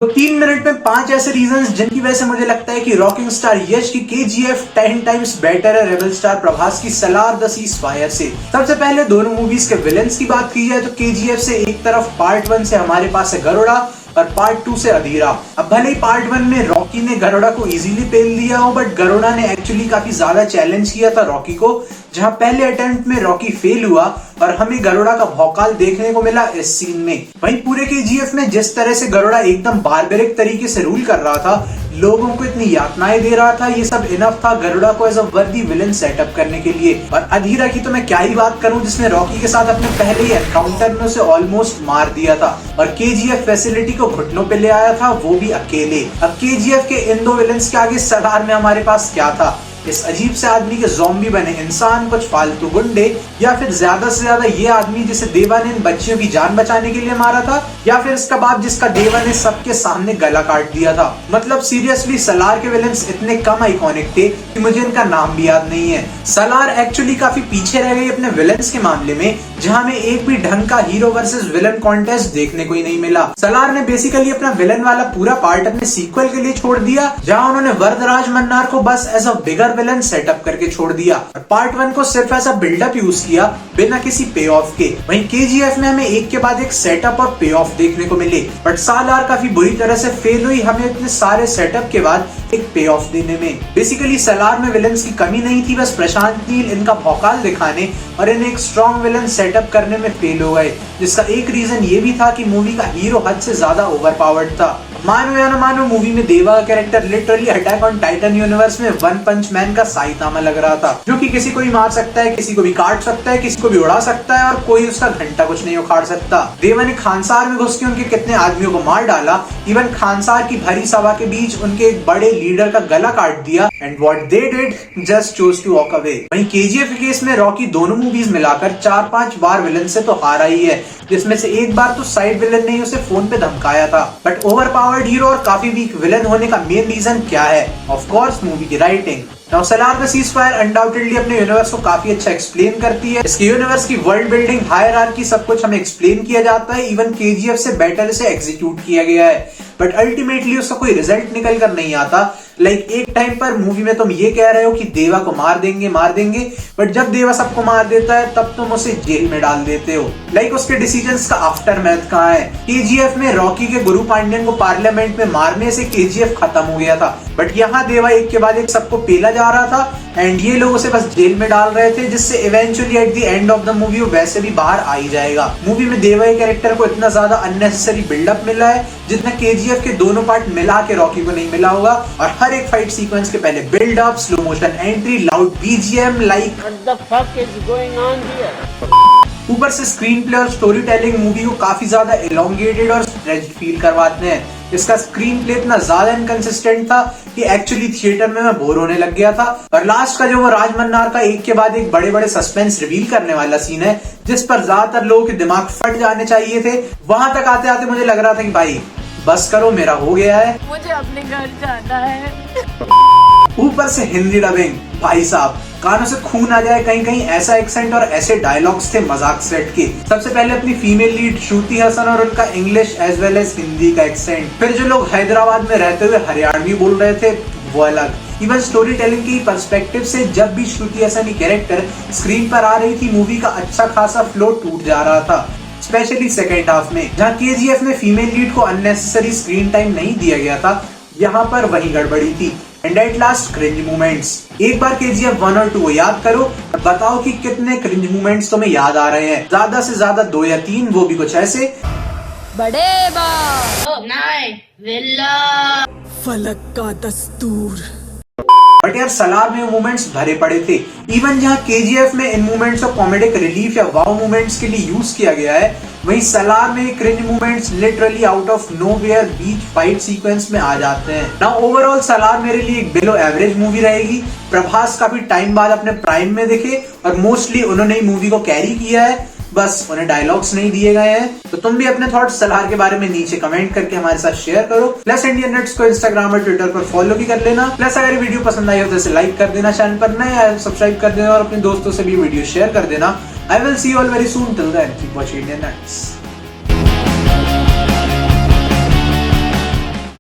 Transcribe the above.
तो 3 मिनट में 5 ऐसे रीजंस जिनकी वजह से मुझे लगता है कि रॉकिंग स्टार यश की केजीएफ 10 टाइम्स बेटर है रेबल स्टार प्रभास की सलार द सीज़फायर से। सबसे पहले दोनों मूवीज के विलेंस की बात की जाए तो केजीएफ से एक तरफ पार्ट 1 से हमारे पास है गरुड़ा और पार्ट 2 से अधीरा। अब भले ही पार्ट 1 में रॉकी ने गरुड़ा को इजीली पेल दिया हो, बट गरुड़ा ने एक्चुअली काफी ज्यादा चैलेंज किया था रॉकी को, जहां पहले अटेम्प्ट में रॉकी फेल हुआ और हमें गरुड़ा का भौकाल देखने को मिला इस सीन में। वहीं पूरे केजीएफ में जिस तरह से गरुड़ा एकदम बारबेरिक तरीके से रूल कर रहा था, लोगों को इतनी यातनाएं दे रहा था, ये सब इनफ था गरुड़ा को एज अ वर्दी विलन सेटअप करने के लिए। और अधीरा की तो मैं क्या ही बात करूं, जिसने रॉकी के साथ अपने पहले ही एनकाउंटर में उसे ऑलमोस्ट मार दिया था और केजीएफ फैसिलिटी को घुटनों पे ले आया था, वो भी अकेले। अब केजीएफ के इन दो विलन्स के आगे सलार में हमारे पास क्या था? इस अजीब से आदमी के ज़ॉम्बी बने इंसान, कुछ फालतू गुंडे, या फिर ज्यादा से ज्यादा ये आदमी जिसे देवा ने इन बच्चियों की जान बचाने के लिए मारा था, या फिर इसका बाप जिसका देवा ने सबके सामने गला काट दिया था। मतलब सीरियसली सलार के विलन्स इतने कम आइकॉनिक थे कि मुझे इनका नाम भी याद नहीं है। सलार एक्चुअली काफी पीछे रह गई अपने विलन्स के मामले में, जहां में एक भी ढंग का हीरो वर्सेस विलन कॉन्टेस्ट देखने को ही नहीं मिला। सलार ने बेसिकली अपना विलन वाला पूरा पार्ट अपने सीक्वल के लिए छोड़ दिया, जहां उन्होंने वरदराज मन्नार को बस as a bigger villain setup करके छोड़ दिया और पार्ट 1 को सिर्फ ऐसा बिल्डअप यूज किया बिना किसी पे ऑफ के। वहीं केजीएफ में हमें एक के बाद एक सेटअप और पे ऑफ देखने को मिले, बट सालार काफी बुरी तरह से फेल हुई हमें इतने सारे सेटअप के बाद एक पे ऑफ देने में। बेसिकली सलार में विलन्स की कमी नहीं थी, बस प्रशांत नील इनका भौकाल दिखाने और इन्हें एक स्ट्रॉन्ग विलन सेटअप करने में फेल हो गए, जिसका एक रीजन ये भी था कि मूवी का हीरो हद से ज्यादा ओवरपावर्ड था। मानो या न मानो, मूवी में देवा का character literally attack on Titan universe में वन पंच मैन का साइतामा लग रहा था, जो कि किसी को भी मार सकता है, किसी को भी काट सकता है, किसी को भी उड़ा सकता है और कोई उसका घंटा कुछ नहीं उखाड़ सकता। देवा ने खानसार में घुस के उनके कितने आदमियों को मार डाला, इवन खानसार की भरी सभा के बीच उनके एक बड़े लीडर का गला काट दिया, and what they did just chose to walk away. वहीं केजीएफ के केस में रॉकी दोनों मूवीज मिलाकर 4-5 बार विलन से तो हारा ही है, जिसमें से एक बार तो साइड विलन ने उसे फोन पे धमकाया था। बट ओवरपावर्ड हीरो और काफी वीक विलन होने का मेन रीजन क्या है? ऑफ कोर्स मूवी की writing. Now Salaar the ceasefire undoubtedly अपने यूनिवर्स को काफी अच्छा एक्सप्लेन करती है। इसके यूनिवर्स की वर्ल्ड बिल्डिंग, हायरार्की, सब कुछ हमें एक्सप्लेन किया जाता है, इवन केजीएफ से बेटर इसे एग्जीक्यूट किया गया है, बट अल्टीमेटली उसका कोई रिजल्ट निकल कर नहीं आता। लाइक एक टाइम पर मूवी में तुम ये कह रहे हो कि देवा को मार देंगे, बट जब देवा सबको मार देता है तब तुम उसे जेल में डाल देते हो। लाइक उसके डिसीजंस का आफ्टर मैथ कहाँ है? केजीएफ में रॉकी के गुरु पांड्यन को पार्लियामेंट में मारने से केजीएफ खत्म हो गया था, बट यहाँ देवा एक के बाद एक सबको पेला जा रहा था एंड ये लोग उसे बस जेल में डाल रहे थे, जिससे eventually at the end of the movie वो वैसे भी बाहर आ ही जाएगा। मूवी में देवा के कैरेक्टर को इतना ज्यादा अननेसेसरी बिल्डअप मिला है जितना केजीएफ के दोनों पार्ट मिला के रॉकी को नहीं मिला होगा, और हर एक फाइट सीक्वेंस के पहले build up, slow motion entry, loud BGM, like what the fuck is going on here. ऊपर से स्क्रीन प्ले और स्टोरी टेलिंग मूवी को काफी ज्यादा एलोंगेटेड और स्ट्रेच्ड फील करवाते हैं। इसका स्क्रीन प्ले इतना ज्यादा इनकंसिस्टेंट था कि एक्चुअली थिएटर में मैं बोर होने लग गया था। और लास्ट का जो वो राज मन्नार का एक के बाद एक बड़े बड़े सस्पेंस रिवील करने वाला सीन है, जिस पर ज्यादातर लोगों के दिमाग फट जाने चाहिए थे, वहां तक आते आते मुझे लग रहा था कि भाई बस करो, मेरा हो गया है, मुझे अपने घर जाना है। ऊपर से हिंदी डबिंग, भाई साहब कानों से खून आ जाए, कहीं कहीं ऐसा एक्सेंट और ऐसे डायलॉग्स थे मजाक सेट के। सबसे पहले अपनी फीमेल लीड श्रुति हसन और उनका English as well as Hindi का एक्सेंट, फिर जो लोग हैदराबाद में रहते हुए हरियाणवी बोल रहे थे वो अलग। इवन स्टोरी टेलिंग की पर्सपेक्टिव से जब भी श्रुति हसन की कैरेक्टर स्क्रीन पर आ रही थी, मूवी का अच्छा खासा फ्लो टूट जा रहा था, स्पेशली सेकेंड हाफ में, जहाँ केजीएफ में फीमेल लीड को अननेसेसरी स्क्रीन टाइम नहीं दिया गया था, यहाँ पर वही गड़बड़ी थी। And at last cringe moments. एक बार केजीएफ 1 और 2 को याद करो, बताओ कि कितने क्रिंज मोमेंट्स तुम्हें याद आ रहे हैं? ज्यादा से ज्यादा 2 या 3, वो भी कुछ ऐसे बड़े फलक का दस्तूर। बट यार सलार में मोमेंट्स भरे पड़े थे। इवन जहाँ केजीएफ में इन मोमेंट्स को कॉमेडिक रिलीफ या वाव मोमेंट्स के लिए यूज किया गया है, वहीं सलार में cringe moments literally out of nowhere beach fight sequence में आ जाते हैं। ना ओवरऑल सलार मेरे लिए एक बिलो एवरेज मूवी रहेगी। प्रभास काफी टाइम बाद अपने प्राइम में दिखे और मोस्टली उन्होंने ही मूवी को कैरी किया है, बस उन्हें डायलॉग्स नहीं दिए गए हैं। तो तुम भी अपने थॉट्स सलार के बारे में नीचे कमेंट करके हमारे साथ शेयर करो। प्लस इंडियन नेट्स को इंस्टाग्राम और ट्विटर पर फॉलो भी कर लेना। प्लस अगर वीडियो पसंद आई हो तो इसे लाइक कर देना, चैनल पर नए आए सब्सक्राइब कर देना और अपने दोस्तों से भी वीडियो शेयर कर देना। I will see you all very soon, till then keep watching Indian nets.